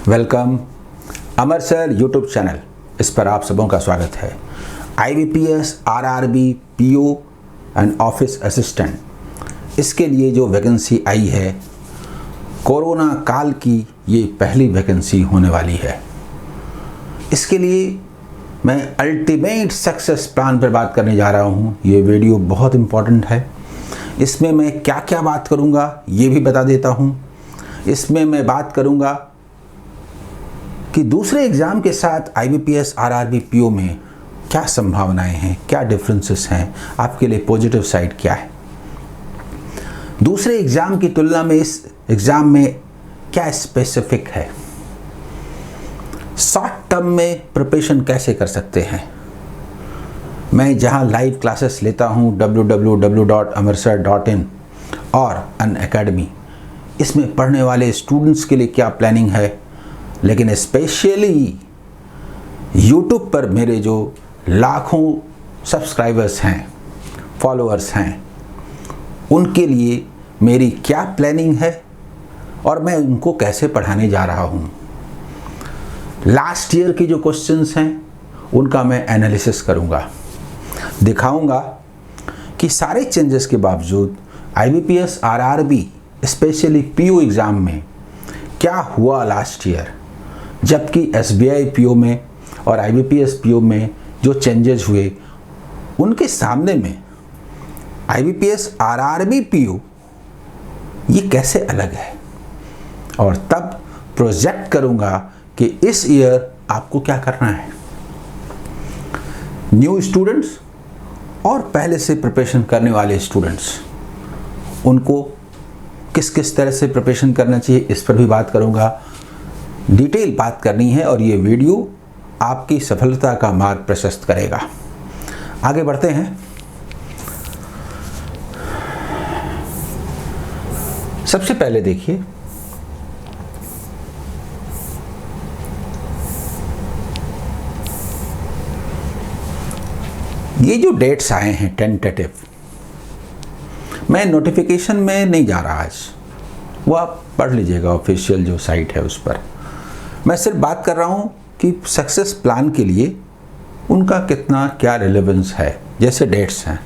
Welcome अमर sir YouTube channel, इस पर आप सबों का स्वागत है। IBPS, RRB, PO and office assistant, इसके लिए जो वैकेंसी आई है, कोरोना काल की ये पहली वैकेंसी होने वाली है। इसके लिए मैं अल्टीमेट सक्सेस प्लान पर बात करने जा रहा हूँ। ये वीडियो बहुत इम्पोर्टेंट है। इसमें मैं क्या क्या बात करूँगा ये भी बता देता हूँ। इसमें मैं बात करूँगा कि दूसरे एग्ज़ाम के साथ IBPS, RRB, PO में क्या संभावनाएं हैं, क्या डिफरेंसेस हैं, आपके लिए पॉजिटिव साइड क्या है, दूसरे एग्ज़ाम की तुलना में इस एग्ज़ाम में क्या स्पेसिफिक है, शॉर्ट टर्म में प्रिपरेशन कैसे कर सकते हैं। मैं जहां लाइव क्लासेस लेता हूं www.amarsir.in और अनअकैडमी, इसमें पढ़ने वाले स्टूडेंट्स के लिए क्या प्लानिंग है, लेकिन स्पेशली YouTube पर मेरे जो लाखों सब्सक्राइबर्स हैं, फॉलोअर्स हैं, उनके लिए मेरी क्या प्लानिंग है और मैं उनको कैसे पढ़ाने जा रहा हूँ। लास्ट ईयर के जो क्वेश्चंस हैं उनका मैं एनालिसिस करूँगा, दिखाऊँगा कि सारे चेंजेस के बावजूद IBPS, RRB, specially PO exam में क्या हुआ लास्ट ईयर, जबकि SBI PO में और IBPS PO में जो चेंजेस हुए उनके सामने में IBPS, RRB, PO ये कैसे अलग है, और तब प्रोजेक्ट करूंगा कि इस ईयर आपको क्या करना है। न्यू स्टूडेंट्स और पहले से प्रिपरेशन करने वाले स्टूडेंट्स, उनको किस किस तरह से प्रिपरेशन करना चाहिए, इस पर भी बात करूंगा। डिटेल बात करनी है और ये वीडियो आपकी सफलता का मार्ग प्रशस्त करेगा। आगे बढ़ते हैं। सबसे पहले देखिए, ये जो डेट्स आए हैं टेंटेटिव, मैं नोटिफिकेशन में नहीं जा रहा आज, वो आप पढ़ लीजिएगा ऑफिशियल जो साइट है उस पर। मैं सिर्फ बात कर रहा हूँ कि सक्सेस प्लान के लिए उनका कितना क्या रिलेवेंस है। जैसे डेट्स हैं,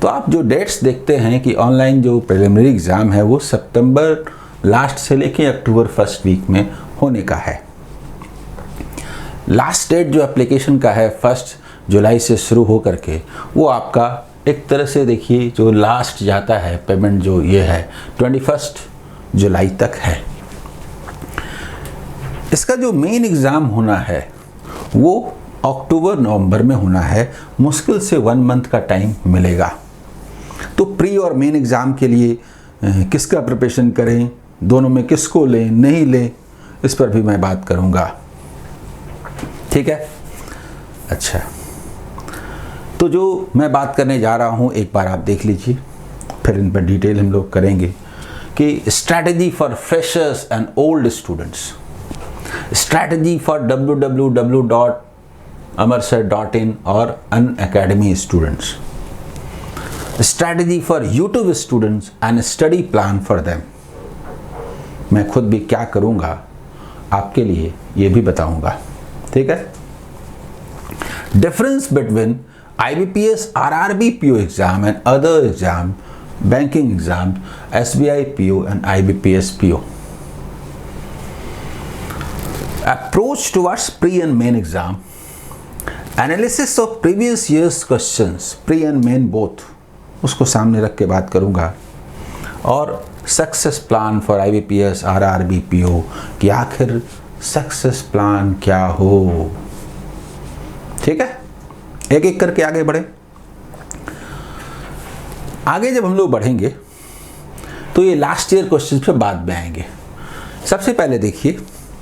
तो आप जो डेट्स देखते हैं कि ऑनलाइन जो प्रिलिमिनरी एग्ज़ाम है वो सितंबर लास्ट से लेके अक्टूबर फर्स्ट वीक में होने का है। लास्ट डेट जो एप्लीकेशन का है 1 जुलाई से शुरू हो करके, वो आपका एक तरह से देखिए जो लास्ट जाता है पेमेंट जो ये है 21 जुलाई तक है। इसका जो मेन एग्ज़ाम होना है वो अक्टूबर नवंबर में होना है। मुश्किल से 1 मंथ का टाइम मिलेगा। तो प्री और मेन एग्ज़ाम के लिए किसका प्रिपरेशन करें, दोनों में किसको लें, नहीं लें, इस पर भी मैं बात करूंगा। ठीक है, अच्छा, तो जो मैं बात करने जा रहा हूं एक बार आप देख लीजिए, फिर इन पर डिटेल हम लोग करेंगे कि strategy for freshers and old students, strategy for www.amarsir.in और Unacademy students, strategy for YouTube students and study plan for them. मैं खुद भी क्या करूंगा आपके लिए ये भी बताऊंगा। ठीक है, difference between IBPS, RRB, PO exam and other exam, banking exam, SBI PO and IBPS PO. Approach towards pre and main exam, analysis of previous year's questions, pre and main both, उसको सामने रख के बात करूँगा, और success plan for IBPS, RRB, PO कि आखिर success plan क्या हो। ठीक है, एक एक करके आगे बढ़े। आगे जब हम लोग बढ़ेंगे तो ये लास्ट ईयर क्वेश्चन पे बाद में आएंगे। सबसे पहले देखिए,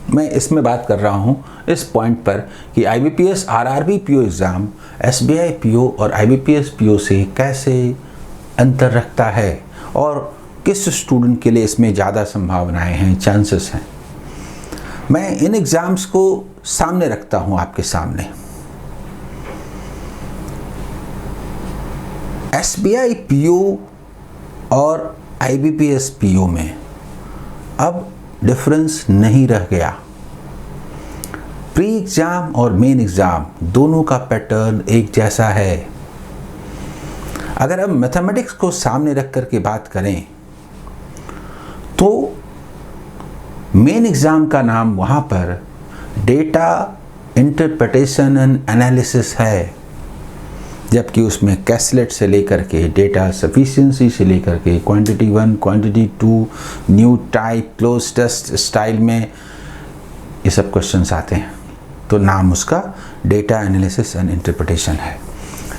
मैं इसमें बात कर रहा हूँ इस पॉइंट पर कि IBPS, RRB, PO exam SBI PO और IBPS PO से कैसे अंतर रखता है और किस स्टूडेंट के लिए इसमें ज़्यादा संभावनाएं हैं, चांसेस हैं। मैं इन एग्ज़ाम्स को सामने रखता हूँ आपके सामने। SBI PO और IBPS PO में अब डिफरेंस नहीं रह गया। प्री एग्ज़ाम और मेन एग्ज़ाम दोनों का पैटर्न एक जैसा है। अगर हम मैथमेटिक्स को सामने रख कर के बात करें तो मेन एग्ज़ाम का नाम वहाँ पर डेटा इंटरप्रिटेशन एंड एनालिसिस है, जबकि उसमें कैसलेट से लेकर के डेटा सफिशिएंसी से लेकर के quantity 1, quantity 2, new type, cloze test style में ये सब क्वेश्चंस आते हैं। तो नाम उसका डेटा एनालिसिस एंड इंटरप्रिटेशन है।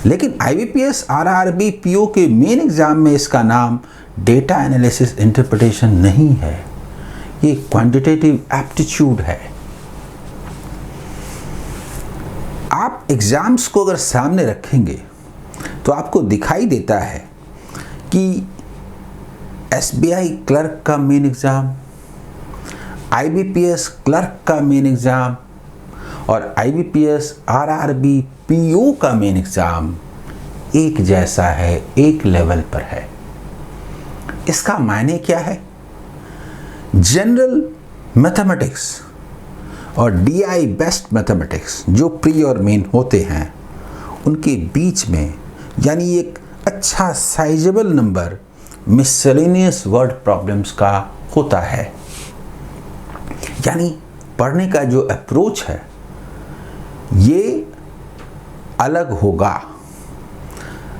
लेकिन IBPS RRB PO के मेन एग्ज़ाम में इसका नाम डेटा एनालिसिस इंटरप्रिटेशन नहीं है, ये क्वांटिटेटिव एप्टीट्यूड है। आप एग्ज़ाम्स को अगर सामने रखेंगे तो आपको दिखाई देता है कि SBI क्लर्क का मेन एग्ज़ाम, IBPS क्लर्क का मेन एग्ज़ाम और IBPS RRB PO का मेन एग्ज़ाम एक जैसा है, एक लेवल पर है। इसका मायने क्या है? जनरल मैथमेटिक्स और DI बेस्ट मैथमेटिक्स जो प्री और मेन होते हैं उनके बीच में यानी एक अच्छा sizable number miscellaneous word problems का होता है। यानी पढ़ने का जो अप्रोच है ये अलग होगा।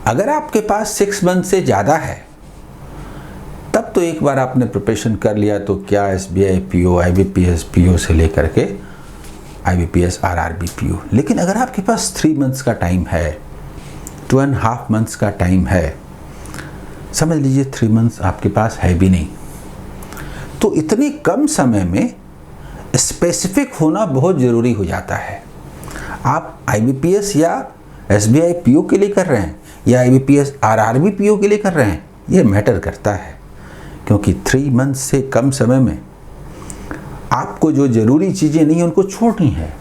अगर आपके पास 6 मंथ से ज़्यादा है तब तो एक बार आपने प्रिपरेशन कर लिया तो क्या SBI PO, IBPS PO से लेकर के IBPS RRB PO। लेकिन अगर आपके पास 3 मंथ्स का टाइम है, 2.5 मंथ्स का टाइम है, समझ लीजिए 3 मंथ्स आपके पास है भी नहीं, तो इतने कम समय में स्पेसिफिक होना बहुत ज़रूरी हो जाता है। आप IBPS या SBI PO के लिए कर रहे हैं या IBPS RRB PO के लिए कर रहे हैं, ये मैटर करता है, क्योंकि 3 मंथ से कम समय में आपको जो ज़रूरी चीज़ें नहीं हैं उनको छोड़नी है,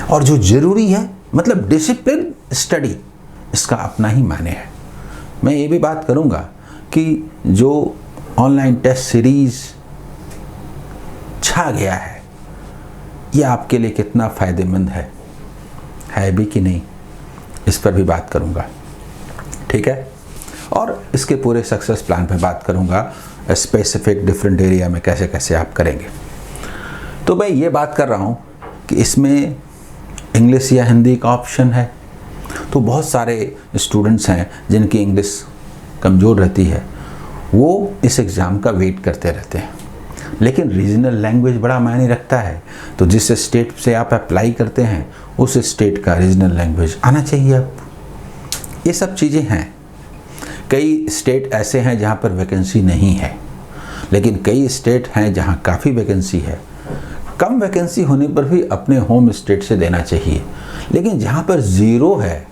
और जो ज़रूरी है मतलब डिसिप्लिन स्टडी, इसका अपना ही माने है। मैं ये भी बात करूँगा कि जो ऑनलाइन टेस्ट सीरीज़ छा गया है ये आपके लिए कितना फ़ायदेमंद है भी कि नहीं, इस पर भी बात करूँगा, ठीक है। और इसके पूरे सक्सेस प्लान पे बात करूँगा, स्पेसिफिक डिफरेंट एरिया में कैसे कैसे आप करेंगे। तो मैं ये बात कर रहा हूँ कि इसमें इंग्लिश या हिंदी का ऑप्शन है, तो बहुत सारे स्टूडेंट्स हैं जिनकी इंग्लिश कमज़ोर रहती है, वो इस एग्ज़ाम का वेट करते रहते हैं। लेकिन रीजनल लैंग्वेज बड़ा मायने रखता है, तो जिस स्टेट से आप अप्लाई करते हैं उस स्टेट का रीजनल लैंग्वेज आना चाहिए आप। ये सब चीज़ें हैं। कई स्टेट ऐसे हैं जहाँ पर वैकेंसी नहीं है, लेकिन कई स्टेट हैं जहाँ काफ़ी वैकेंसी है। कम वैकेंसी होने पर भी अपने होम स्टेट से देना चाहिए, लेकिन जहाँ पर ज़ीरो है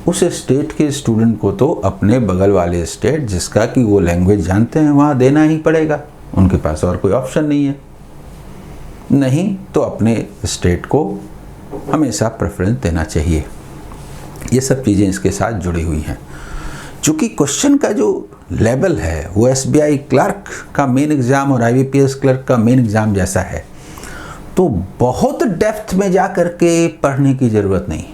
उस स्टेट के स्टूडेंट को तो अपने बगल वाले स्टेट जिसका कि वो लैंग्वेज जानते हैं वहाँ देना ही पड़ेगा, उनके पास और कोई ऑप्शन नहीं है। नहीं तो अपने स्टेट को हमेशा प्रेफरेंस देना चाहिए। ये सब चीज़ें इसके साथ जुड़ी हुई हैं। चूँकि क्वेश्चन का जो लेवल है वो SBI क्लर्क का मेन एग्ज़ाम और IBPS क्लर्क का मेन एग्ज़ाम जैसा है, तो बहुत डेप्थ में जा कर के पढ़ने की ज़रूरत नहीं,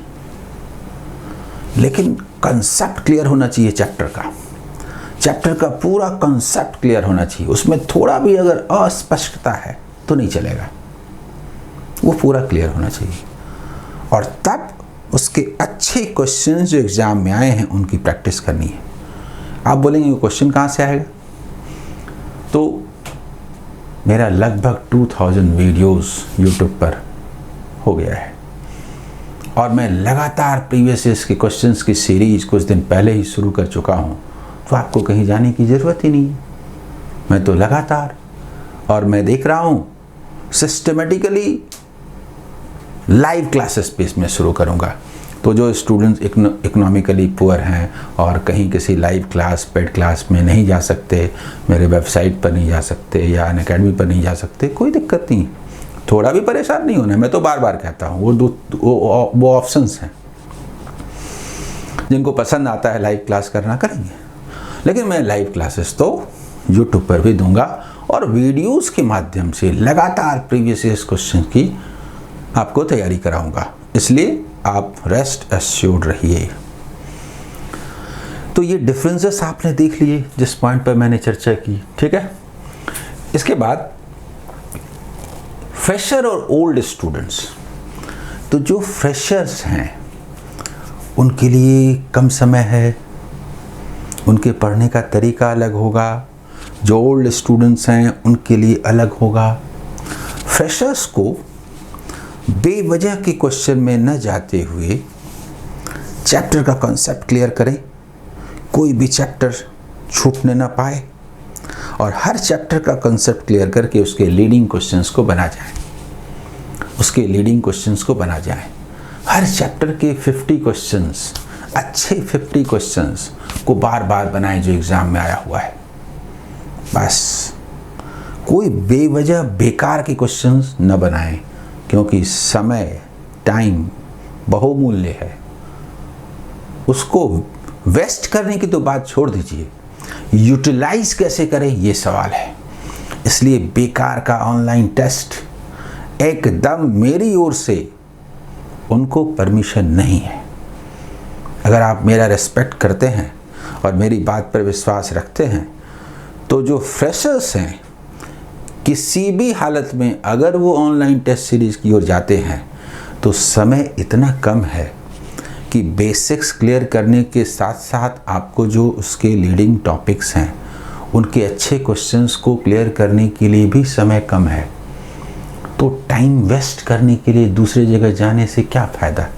लेकिन कंसेप्ट क्लियर होना चाहिए। चैप्टर का पूरा कंसेप्ट क्लियर होना चाहिए। उसमें थोड़ा भी अगर अस्पष्टता है तो नहीं चलेगा, वो पूरा क्लियर होना चाहिए। और तब उसके अच्छे क्वेश्चंस जो एग्ज़ाम में आए हैं उनकी प्रैक्टिस करनी है। आप बोलेंगे वो क्वेश्चन कहाँ से आएगा, तो मेरा लगभग 2000 वीडियोस यूट्यूब पर हो गया है, और मैं लगातार प्रीवियस ईयर्स के क्वेश्चंस की सीरीज़ कुछ दिन पहले ही शुरू कर चुका हूँ, तो आपको कहीं जाने की ज़रूरत ही नहीं है। मैं तो लगातार, और मैं देख रहा हूँ सिस्टमेटिकली लाइव क्लासेस पे इसमें शुरू करूँगा। तो जो स्टूडेंट्स इकोनॉमिकली पुअर हैं और कहीं किसी लाइव क्लास पेड क्लास में नहीं जा सकते, मेरे वेबसाइट पर नहीं जा सकते या अनअकैडमी पर नहीं जा सकते, कोई दिक्कत नहीं, थोड़ा भी परेशान नहीं होना। मैं तो बार बार कहता हूँ वो ऑप्शंस हैं। जिनको पसंद आता है लाइव क्लास करना करेंगे, लेकिन मैं लाइव क्लासेस तो यूट्यूब पर भी दूंगा और वीडियोस के माध्यम से लगातार प्रीवियस ईयर्स क्वेश्चन की आपको तैयारी कराऊंगा, इसलिए आप रेस्ट एश्योर्ड रहिए। तो ये डिफरेंसेस आपने देख लिए जिस पॉइंट पर मैंने चर्चा की, ठीक है। इसके बाद फ्रेशर और ओल्ड स्टूडेंट्स, तो जो फ्रेशर्स हैं उनके लिए कम समय है, उनके पढ़ने का तरीका अलग होगा। जो ओल्ड स्टूडेंट्स हैं उनके लिए अलग होगा। फ्रेशर्स को बेवजह के क्वेश्चन में न जाते हुए चैप्टर का कॉन्सेप्ट क्लियर करें, कोई भी चैप्टर छूटने ना पाए, और हर चैप्टर का कॉन्सेप्ट क्लियर करके उसके लीडिंग क्वेश्चंस को बना जाए। हर चैप्टर के 50 क्वेश्चंस, अच्छे 50 क्वेश्चंस को बार बार बनाएं जो एग्जाम में आया हुआ है। बस कोई बेवजह बेकार के क्वेश्चंस न बनाएं, क्योंकि समय, टाइम बहुमूल्य है। उसको वेस्ट करने की तो बात छोड़ दीजिए, यूटिलाइज कैसे करें ये सवाल है। इसलिए बेकार का ऑनलाइन टेस्ट एकदम मेरी ओर से उनको परमिशन नहीं है। अगर आप मेरा रिस्पेक्ट करते हैं और मेरी बात पर विश्वास रखते हैं, तो जो फ्रेशर्स हैं किसी भी हालत में अगर वो ऑनलाइन टेस्ट सीरीज की ओर जाते हैं तो समय इतना कम है कि बेसिक्स क्लियर करने के साथ साथ आपको जो उसके लीडिंग टॉपिक्स हैं उनके अच्छे क्वेश्चंस को क्लियर करने के लिए भी समय कम है। तो टाइम वेस्ट करने के लिए दूसरी जगह जाने से क्या फ़ायदा।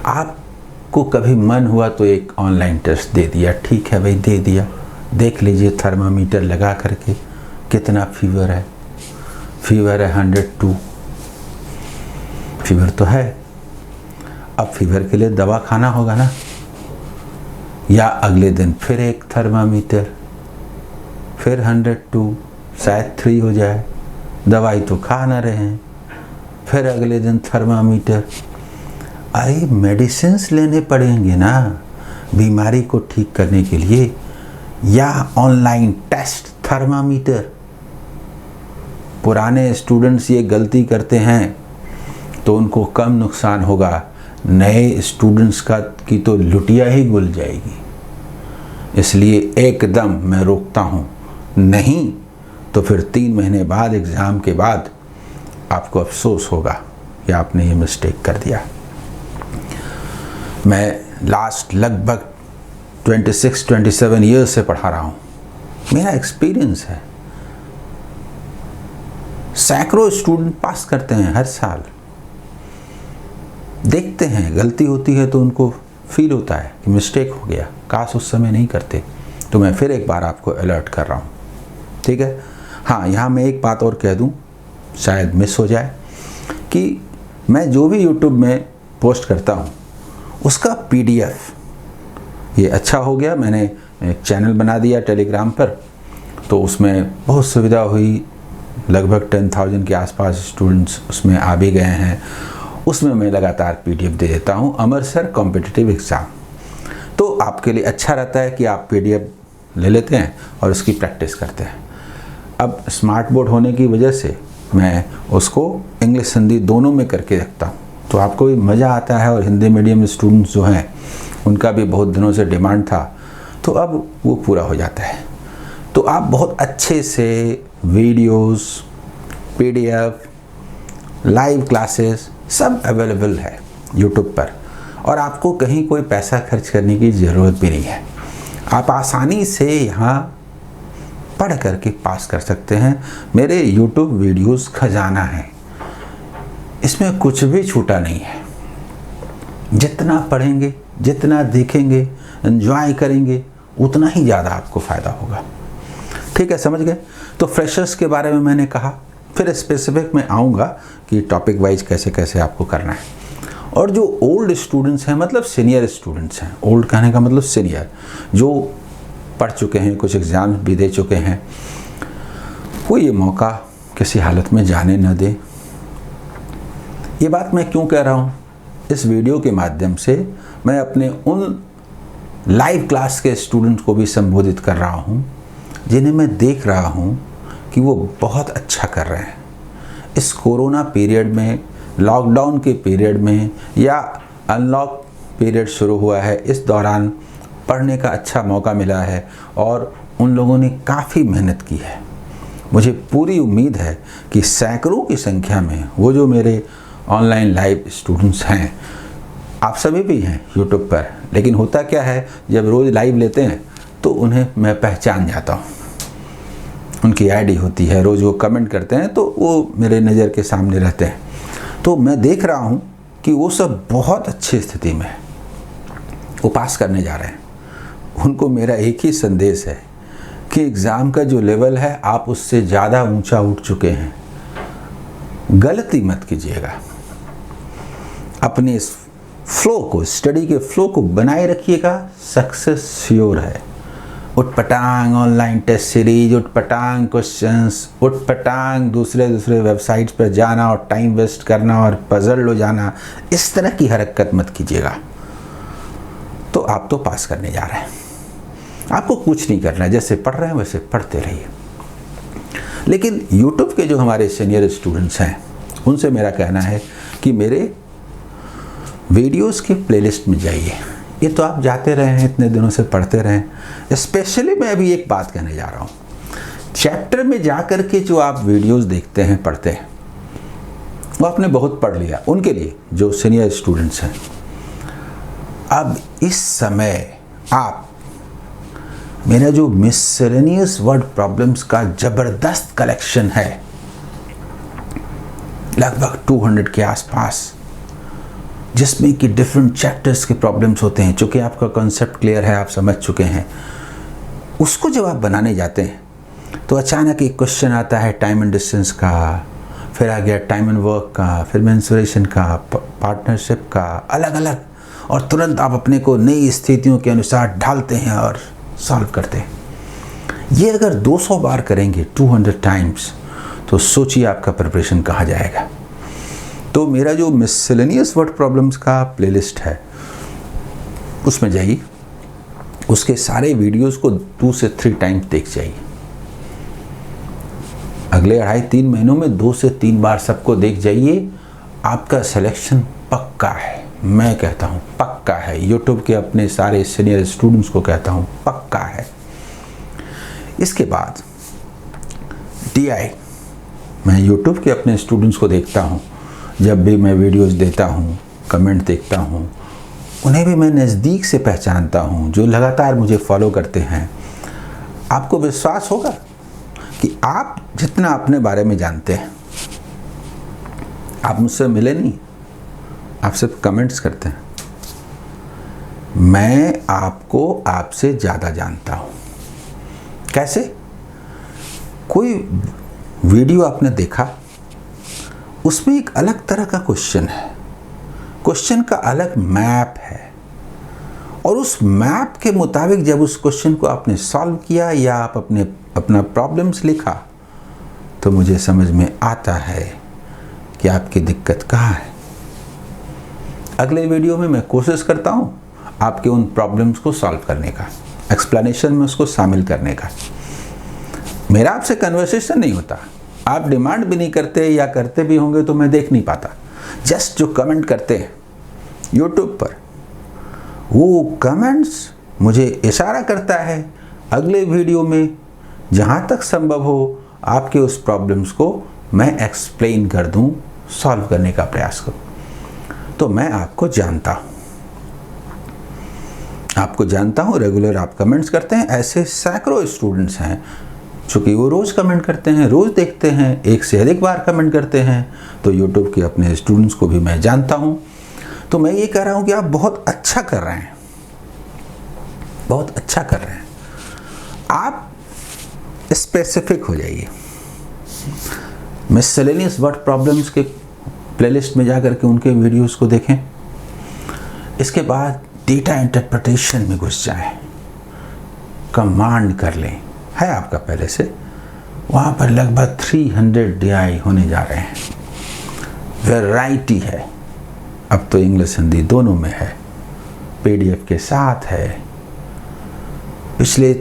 आपको कभी मन हुआ तो एक ऑनलाइन टेस्ट दे दिया, ठीक है भाई, दे दिया। देख लीजिए थर्मामीटर लगा करके कितना फीवर है। फीवर है 102, फीवर तो है। अब फीवर के लिए दवा खाना होगा ना, या अगले दिन फिर एक थर्मामीटर, फिर 102, शायद 3 हो जाए। दवाई तो खा ना रहे हैं, फिर अगले दिन थर्मामीटर। अरे मेडिसिन्स लेने पड़ेंगे ना बीमारी को ठीक करने के लिए, या ऑनलाइन टेस्ट थर्मामीटर। पुराने स्टूडेंट्स ये गलती करते हैं तो उनको कम नुकसान होगा, नए स्टूडेंट्स की तो लुटिया ही गुल जाएगी। इसलिए एकदम मैं रोकता हूँ, नहीं तो फिर 3 महीने बाद एग्ज़ाम के बाद आपको अफसोस होगा कि आपने ये मिस्टेक कर दिया। मैं लास्ट लगभग 26-27 ईयर्स से पढ़ा रहा हूँ, मेरा एक्सपीरियंस है। सैकड़ों स्टूडेंट पास करते हैं हर साल। देखते हैं गलती होती है तो उनको फील होता है कि मिस्टेक हो गया, काश उस समय नहीं करते। तो मैं फिर एक बार आपको अलर्ट कर रहा हूँ, ठीक है। हाँ, यहाँ मैं एक बात और कह दूँ, शायद मिस हो जाए, कि मैं जो भी YouTube में पोस्ट करता हूँ उसका PDF, ये अच्छा हो गया, मैंने एक चैनल बना दिया टेलीग्राम पर, तो उसमें बहुत सुविधा हुई। लगभग 10,000 के आसपास स्टूडेंट्स उसमें आ भी गए हैं। उसमें मैं लगातार PDF दे देता हूँ, अमर सर कॉम्पिटिटिव एग्ज़ाम। तो आपके लिए अच्छा रहता है कि आप PDF ले लेते हैं और उसकी प्रैक्टिस करते हैं। अब स्मार्ट बोर्ड होने की वजह से मैं उसको इंग्लिश हिंदी दोनों में करके रखता हूँ, तो आपको भी मज़ा आता है। और हिंदी मीडियम स्टूडेंट्स जो हैं उनका भी बहुत दिनों से डिमांड था, तो अब वो पूरा हो जाता है। तो आप बहुत अच्छे से वीडियोस, PDF, लाइव क्लासेस सब अवेलेबल है YouTube पर, और आपको कहीं कोई पैसा खर्च करने की ज़रूरत भी नहीं है। आप आसानी से यहाँ पढ़ करके पास कर सकते हैं। मेरे YouTube वीडियोस खजाना है, इसमें कुछ भी छूटा नहीं है। जितना पढ़ेंगे, जितना देखेंगे, एंजॉय करेंगे, उतना ही ज़्यादा आपको फ़ायदा होगा। ठीक है, समझ गए। तो फ्रेशर्स के बारे में मैंने कहा, फिर स्पेसिफिक में आऊँगा कि टॉपिक वाइज कैसे कैसे आपको करना है। और जो ओल्ड स्टूडेंट्स हैं, मतलब सीनियर स्टूडेंट्स हैं, ओल्ड कहने का मतलब सीनियर, जो पढ़ चुके हैं, कुछ एग्ज़ाम भी दे चुके हैं, वो ये मौका किसी हालत में जाने न दें। ये बात मैं क्यों कह रहा हूँ? इस वीडियो के माध्यम से मैं अपने उन लाइव क्लास के स्टूडेंट को भी संबोधित कर रहा हूँ जिन्हें मैं देख रहा हूँ कि वो बहुत अच्छा कर रहे हैं। इस कोरोना पीरियड में, लॉकडाउन के पीरियड में या अनलॉक पीरियड शुरू हुआ है, इस दौरान पढ़ने का अच्छा मौका मिला है और उन लोगों ने काफ़ी मेहनत की है। मुझे पूरी उम्मीद है कि सैकड़ों की संख्या में वो जो मेरे ऑनलाइन लाइव स्टूडेंट्स हैं, आप सभी भी हैं यूट्यूब पर, लेकिन होता क्या है, जब रोज़ लाइव लेते हैं तो उन्हें मैं पहचान जाता हूँ। उनकी आईडी होती है, रोज़ वो कमेंट करते हैं तो वो मेरे नज़र के सामने रहते हैं। तो मैं देख रहा हूँ कि वो सब बहुत अच्छी स्थिति में है, वो पास करने जा रहे हैं। उनको मेरा एक ही संदेश है कि एग्ज़ाम का जो लेवल है आप उससे ज़्यादा ऊंचा उठ चुके हैं। गलती मत कीजिएगा, अपने इस फ्लो को, स्टडी के फ्लो को बनाए रखिएगा, सक्सेस श्योर है। उटपटांग ऑनलाइन टेस्ट सीरीज, उटपटांग क्वेश्चंस, उटपटांग दूसरे वेबसाइट्स पर जाना और टाइम वेस्ट करना और पजल हो जाना, इस तरह की हरकत मत कीजिएगा। तो आप तो पास करने जा रहे हैं, आपको कुछ नहीं करना है, जैसे पढ़ रहे हैं वैसे पढ़ते रहिए। लेकिन YouTube के जो हमारे सीनियर स्टूडेंट्स हैं, उनसे मेरा कहना है कि मेरे वीडियोस के प्लेलिस्ट में जाइए। ये तो आप जाते रहे हैं, इतने दिनों से पढ़ते रहे हैं। स्पेशली मैं अभी एक बात कहने जा रहा हूँ, चैप्टर में जाकर के जो आप वीडियोस देखते हैं, पढ़ते हैं, वो आपने बहुत पढ़ लिया। उनके लिए जो सीनियर स्टूडेंट्स हैं, अब इस समय आप मेरा जो मिसलेनियस वर्ड प्रॉब्लम्स का ज़बरदस्त कलेक्शन है, लगभग 200 के आसपास, जिसमें कि डिफरेंट चैप्टर्स के प्रॉब्लम्स होते हैं। चूँकि आपका कॉन्सेप्ट क्लियर है, आप समझ चुके हैं, उसको जब आप बनाने जाते हैं तो अचानक एक क्वेश्चन आता है टाइम एंड डिस्टेंस का, फिर आ गया टाइम एंड वर्क का, फिर मेंसुरेशन का, पार्टनरशिप का, अलग अलग, और तुरंत आप अपने को नई स्थितियों के अनुसार ढालते हैं और सॉल्व करते हैं। ये अगर 200 बार करेंगे, 200 टाइम्स, तो सोचिए आपका प्रिपरेशन कहाँ जाएगा। तो मेरा जो मिसलेनियस वर्ड प्रॉब्लम्स का प्लेलिस्ट है, उसमें जाइए, उसके सारे वीडियोस को 2 से 3 टाइम्स देख जाइए। अगले 2.5-3 महीनों में 2 से 3 बार सबको देख जाइए, आपका सिलेक्शन पक्का है। मैं कहता हूँ पक्का है, यूट्यूब के अपने सारे सीनियर स्टूडेंट्स को कहता हूँ पक्का है। इसके बाद DI, मैं यूट्यूब के अपने स्टूडेंट्स को देखता हूँ, जब भी मैं वीडियोस देता हूँ, कमेंट देखता हूँ, उन्हें भी मैं नज़दीक से पहचानता हूँ, जो लगातार मुझे फॉलो करते हैं। आपको विश्वास होगा कि आप जितना अपने बारे में जानते हैं, आप मुझसे मिले नहीं, आप सिर्फ कमेंट्स करते हैं। मैं आपको आपसे ज़्यादा जानता हूँ। कैसे? कोई वीडियो आपने देखा, उसमें एक अलग तरह का क्वेश्चन है, क्वेश्चन का अलग मैप है, और उस मैप के मुताबिक जब उस क्वेश्चन को आपने सॉल्व किया या आप अपना प्रॉब्लम्स लिखा, तो मुझे समझ में आता है कि आपकी दिक्कत कहाँ है। अगले वीडियो में मैं कोशिश करता हूँ आपके उन प्रॉब्लम्स को सॉल्व करने का, एक्सप्लेनेशन में उसको शामिल करने का। मेरा आपसे कन्वर्सेशन नहीं होता, आप डिमांड भी नहीं करते, या करते भी होंगे तो मैं देख नहीं पाता। जस्ट जो कमेंट करते हैं यूट्यूब पर, वो कमेंट्स मुझे इशारा करता है अगले वीडियो में जहाँ तक संभव हो आपके उस प्रॉब्लम्स को मैं एक्सप्लेन कर दूँ, सॉल्व करने का प्रयास करूँ। तो मैं आपको जानता हूँ, रेगुलर आप कमेंट्स करते हैं। ऐसे सैकड़ों स्टूडेंट्स हैं, चूँकि वो रोज़ कमेंट करते हैं, रोज़ देखते हैं, एक से अधिक बार कमेंट करते हैं, तो यूट्यूब के अपने स्टूडेंट्स को भी मैं जानता हूँ। तो मैं ये कह रहा हूँ कि आप बहुत अच्छा कर रहे हैं, बहुत अच्छा कर रहे हैं। आप स्पेसिफिक हो जाइए, मिसलेनियस वर्ड प्रॉब्लम्स के प्लेलिस्ट में जाकर के उनके वीडियोस को देखें। इसके बाद डेटा इंटरप्रिटेशन में घुस जाएं, कमांड कर लें, है आपका पहले से, वहाँ पर लगभग 300 DI होने जा रहे हैं। वैरायटी है, अब तो इंग्लिश हिंदी दोनों में है, PDF के साथ है। पिछले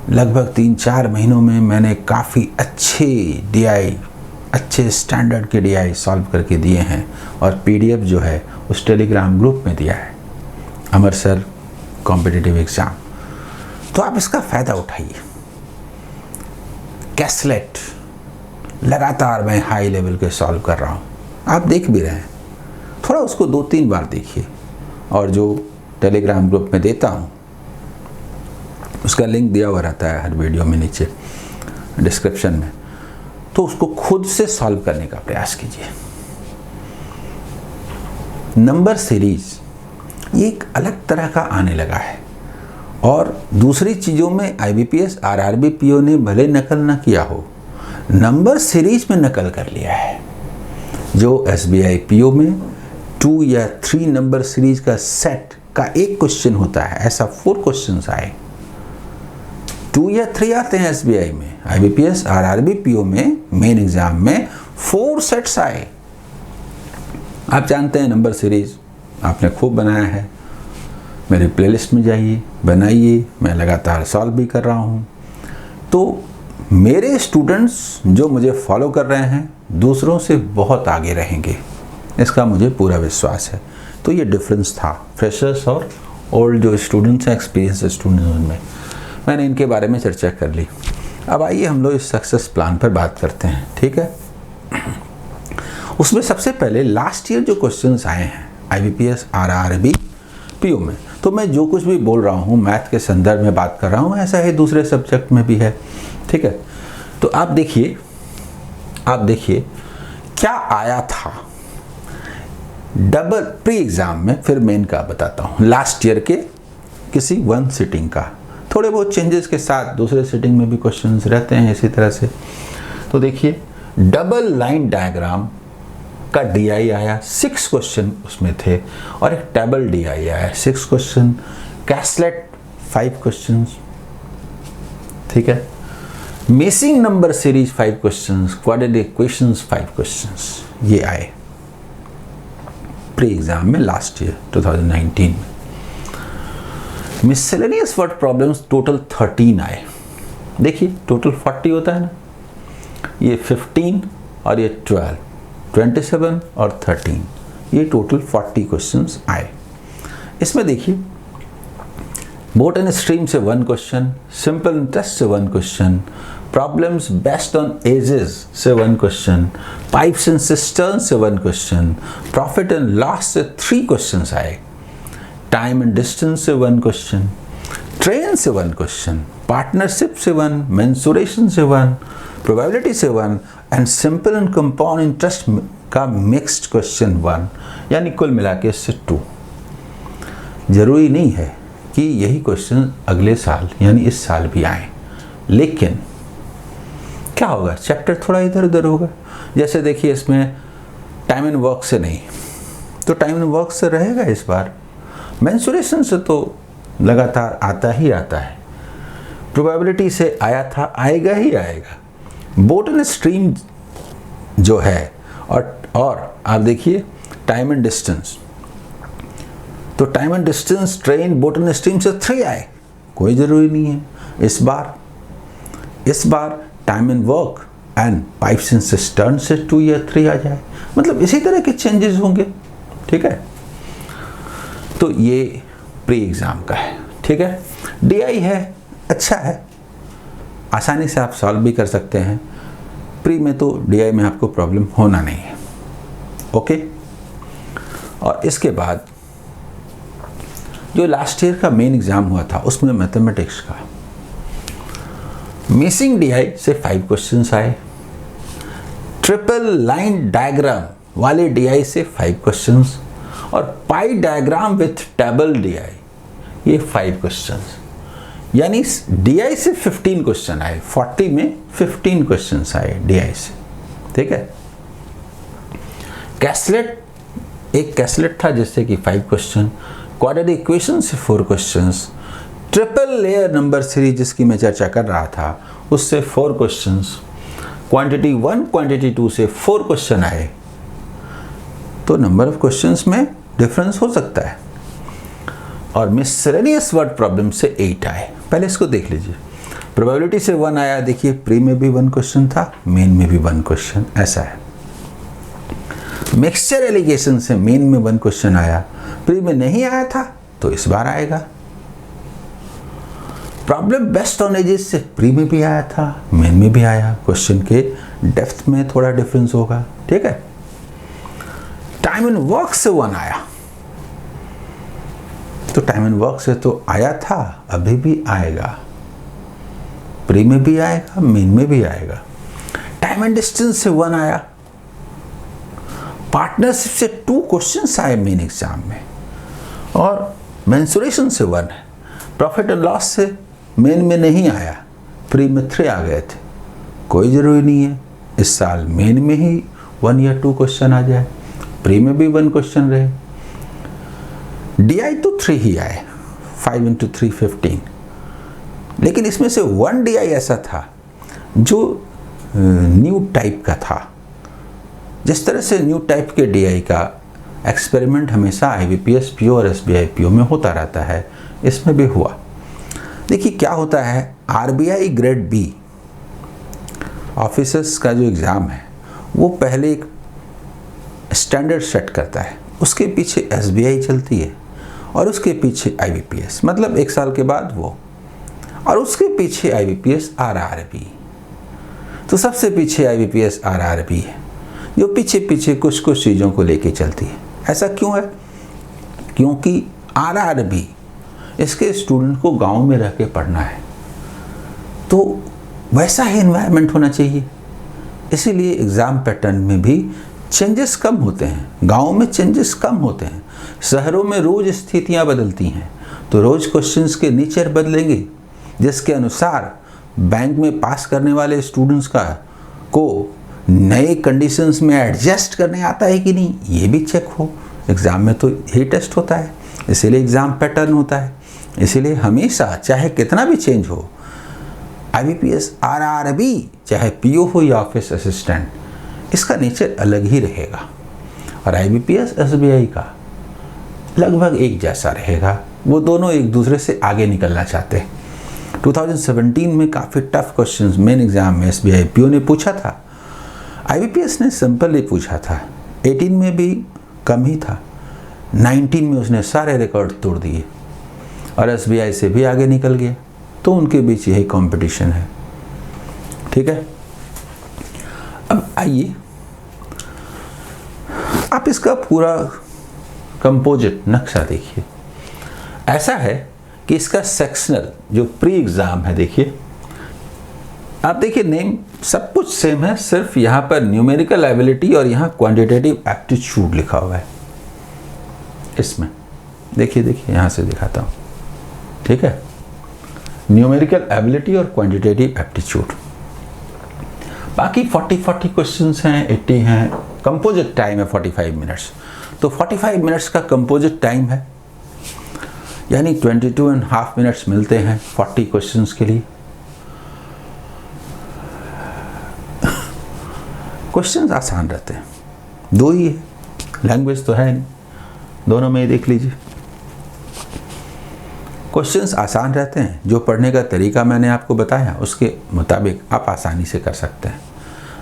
लगभग 3-4 महीनों में मैंने काफ़ी अच्छे DI अच्छे स्टैंडर्ड के DI सॉल्व करके दिए हैं और PDF जो है उस टेलीग्राम ग्रुप में दिया है, अमर सर कॉम्पिटिटिव एग्ज़ाम। तो आप इसका फ़ायदा उठाइए। कैसलेट लगातार मैं हाई लेवल के सॉल्व कर रहा हूँ, आप देख भी रहे हैं, थोड़ा उसको 2-3 बार देखिए। और जो टेलीग्राम ग्रुप में देता हूँ उसका लिंक दिया हुआ रहता है हर वीडियो में नीचे डिस्क्रिप्शन में, तो उसको खुद से सॉल्व करने का प्रयास कीजिए। नंबर सीरीज ये एक अलग तरह का आने लगा है और दूसरी चीज़ों में IBPS RRB PO ने भले नकल ना किया हो, नंबर सीरीज में नकल कर लिया है। जो SBI PO में 2 या 3 नंबर सीरीज का सेट का एक क्वेश्चन होता है, ऐसा 4 क्वेश्चंस आए। 2 या 3 आते हैं SBI में, IBPS RRB PO में मेन एग्जाम में 4 सेट्स आए। आप जानते हैं नंबर सीरीज आपने खूब बनाया है, मेरे प्लेलिस्ट में जाइए, बनाइए, मैं लगातार सॉल्व भी कर रहा हूँ। तो मेरे स्टूडेंट्स जो मुझे फॉलो कर रहे हैं दूसरों से बहुत आगे रहेंगे, इसका मुझे पूरा विश्वास है। तो ये डिफरेंस था फ्रेशर्स और ओल्ड जो स्टूडेंट्स हैं, एक्सपीरियंस स्टूडेंट्स में, मैंने इनके बारे में चर्चा कर ली। अब आइए हम लोग इस सक्सेस प्लान पर बात करते हैं, ठीक है। उसमें सबसे पहले लास्ट ईयर जो क्वेश्चंस आए हैं IBPS RRB PO में, तो मैं जो कुछ भी बोल रहा हूँ मैथ के संदर्भ में बात कर रहा हूँ, ऐसा ही दूसरे सब्जेक्ट में भी है, ठीक है। तो आप देखिए क्या आया था डबल प्री एग्जाम में, फिर मेन का बताता हूँ। लास्ट ईयर के किसी 1 सिटिंग का, थोड़े बहुत चेंजेस के साथ दूसरे सिटिंग में भी क्वेश्चंस रहते हैं इसी तरह से। तो देखिए डबल लाइन डायग्राम का DI आया, 6 क्वेश्चन उसमें थे, और एक टेबल DI आया 6 क्वेश्चन, कैसलेट 5 क्वेश्चन, ठीक है। Missing number series 5 questions, quadratic equations 5 questions, ये आए प्री एग्जाम में लास्ट ईयर 2019 में। मिससेलेनियस वर्ड प्रॉब्लम्स टोटल 13 आए। देखिए टोटल 40 होता है ना, ये 15 और ये 12, 27 और 13, ये टोटल 40 क्वेश्चंस आए। इसमें देखिए बोट एंड स्ट्रीम से 1 क्वेश्चन, सिंपल इंटरेस्ट से 1 question, problems based on edges से 1 क्वेश्चन, पाइप्स एंड सिस्टर्न्स से 1 क्वेश्चन, प्रॉफिट एंड लॉस से 3 क्वेश्चंस आए, टाइम एंड डिस्टेंस से 1 क्वेश्चन, ट्रेन से 1 क्वेश्चन, पार्टनरशिप से 1, मेंसुरेशन से 1, प्रोबेबिलिटी से 1 and simple and compound interest का मिक्स्ड क्वेश्चन 1, यानी कुल मिला के इससे 2। जरूरी नहीं है कि यही क्वेश्चन अगले साल यानी इस साल भी आए, लेकिन क्या होगा, चैप्टर थोड़ा इधर उधर होगा। जैसे देखिए इसमें टाइम एंड वर्क से नहीं, तो टाइम एंड वर्क से रहेगा इस बार, मेंसुरेशन से तो लगातार आता ही आता है, प्रोबेबिलिटी से आया था, आएगा ही आएगा, बोट एंड स्ट्रीम जो है, और आप देखिए टाइम एंड डिस्टेंस, तो time and distance, train, boat and stream से 3 आए, कोई ज़रूरी नहीं है इस बार time and work and pipes and cistern से 2 या 3 आ जाए, मतलब इसी तरह के चेंजेस होंगे, ठीक है। तो ये प्री एग्ज़ाम का है, ठीक है। DI है, अच्छा है, आसानी से आप सॉल्व भी कर सकते हैं। प्री में तो DI में आपको प्रॉब्लम होना नहीं है, ओके। और इसके बाद जो लास्ट ईयर का मेन एग्जाम हुआ था उसमें मैथमेटिक्स का मिसिंग DI से 5 क्वेश्चंस आए, ट्रिपल लाइन डायग्राम वाले DI से 5 क्वेश्चंस, और पाई डायग्राम विथ टेबल DI ये 5 क्वेश्चंस, यानी DI से 15 क्वेश्चन आए, 40 में 15 क्वेश्चंस आए DI से, ठीक है। कैसलेट, एक कैसलेट था जिससे कि 5 क्वेश्चन, क्वाड्रेटिक इक्वेशन से 4 questions, triple layer number series जिसकी मैं चर्चा कर रहा था उससे 4 क्वेश्चंस, क्वांटिटी 1, क्वांटिटी 2 से 4 क्वेश्चन आए। तो नंबर ऑफ क्वेश्चंस में डिफरेंस हो सकता है। और मिससेलेनियस वर्ड प्रॉब्लम से 8 आए। पहले इसको देख लीजिए, प्रोबेबिलिटी से 1 आया, देखिए प्री में भी 1 क्वेश्चन था, मेन में भी 1 क्वेश्चन, ऐसा है। मिक्सचर एलिगेशन से मेन में 1 क्वेश्चन आया, प्री में नहीं आया था तो इस बार आएगा। प्रॉब्लम बेस्ट ऑन एजेस से प्री में भी आया था, मेन में भी आया, क्वेश्चन के डेप्थ में थोड़ा डिफरेंस होगा, ठीक है। टाइम एंड वर्क से 1 आया, तो टाइम एंड वर्क से तो आया था, अभी भी आएगा, प्री में भी आएगा, मेन में भी आएगा। टाइम एंड डिस्टेंस से 1 आया, पार्टनरशिप से 2 क्वेश्चंस आए मेन एग्जाम में, और मेंसुरेशन से 1 है। प्रॉफिट एंड लॉस से मेन में नहीं आया, प्री में 3 आ गए थे, कोई ज़रूरी नहीं है इस साल मेन में ही 1 या 2 क्वेश्चन आ जाए, प्री में भी 1 क्वेश्चन रहे। DI तो 3 ही आए, 5 × 3 15, लेकिन इसमें से 1 DI ऐसा था जो न्यू टाइप का था। जिस तरह से न्यू टाइप के DI का एक्सपेरिमेंट हमेशा IBPS PO और SBI PO में होता रहता है, इसमें भी हुआ। देखिए क्या होता है, RBI ग्रेड B ऑफिसर्स का जो एग्ज़ाम है वो पहले एक स्टैंडर्ड सेट करता है, उसके पीछे SBI चलती है और उसके पीछे IBPS, मतलब 1 साल के बाद वो, और उसके पीछे IBPS RRB। तो सबसे पीछे IBPS RRB है जो पीछे पीछे कुछ कुछ चीज़ों को लेके चलती है। ऐसा क्यों है? क्योंकि RRB इसके स्टूडेंट को गांव में रह के पढ़ना है, तो वैसा ही एनवायरनमेंट होना चाहिए। इसीलिए एग्ज़ाम पैटर्न में भी चेंजेस कम होते हैं, गाँव में चेंजेस कम होते हैं। शहरों में रोज़ स्थितियाँ बदलती हैं, तो रोज़ क्वेश्चंस के नेचर बदलेंगे, जिसके अनुसार बैंक में पास करने वाले स्टूडेंट्स को नए कंडीशंस में एडजस्ट करने आता है कि नहीं, ये भी चेक हो। एग्ज़ाम में तो यही टेस्ट होता है, इसीलिए एग्ज़ाम पैटर्न होता है। इसीलिए हमेशा चाहे कितना भी चेंज हो, IBPS RRB चाहे PO हो या ऑफिस असिस्टेंट, इसका नेचर अलग ही रहेगा, और IBPS SBI का लगभग एक जैसा रहेगा। वो दोनों एक दूसरे से आगे निकलना चाहते हैं। 2017 में काफ़ी टफ क्वेश्चंस मेन एग्ज़ाम में SBI PO ने पूछा था, IBPS ने सिंपल ही पूछा था। 18 में भी कम ही था, 19 में उसने सारे रिकॉर्ड तोड़ दिए और SBI से भी आगे निकल गया। तो उनके बीच यही कंपटीशन है, ठीक है। अब आइए आप इसका पूरा कंपोजिट नक्शा देखिए। ऐसा है कि इसका सेक्शनल जो प्री एग्ज़ाम है, देखिए आप देखिए नेम सब कुछ सेम है, सिर्फ यहाँ पर न्यूमेरिकल एबिलिटी और यहाँ क्वांटिटेटिव एप्टीट्यूड लिखा हुआ है। इसमें देखिए यहाँ से दिखाता हूँ, ठीक है। न्यूमेरिकल एबिलिटी और क्वांटिटेटिव एप्टीट्यूड, बाकी 40 क्वेश्चंस हैं, 80 हैं। कंपोजिट टाइम है 45 मिनट्स, तो 45 मिनट्स का कंपोजिट टाइम है, यानी 22.5 मिनट्स मिलते हैं 40 क्वेश्चंस के लिए। क्वेश्चंस आसान रहते हैं, 2 ही है, लैंग्वेज तो है नहीं, दोनों में ही देख लीजिए। क्वेश्चंस आसान रहते हैं, जो पढ़ने का तरीका मैंने आपको बताया उसके मुताबिक आप आसानी से कर सकते हैं।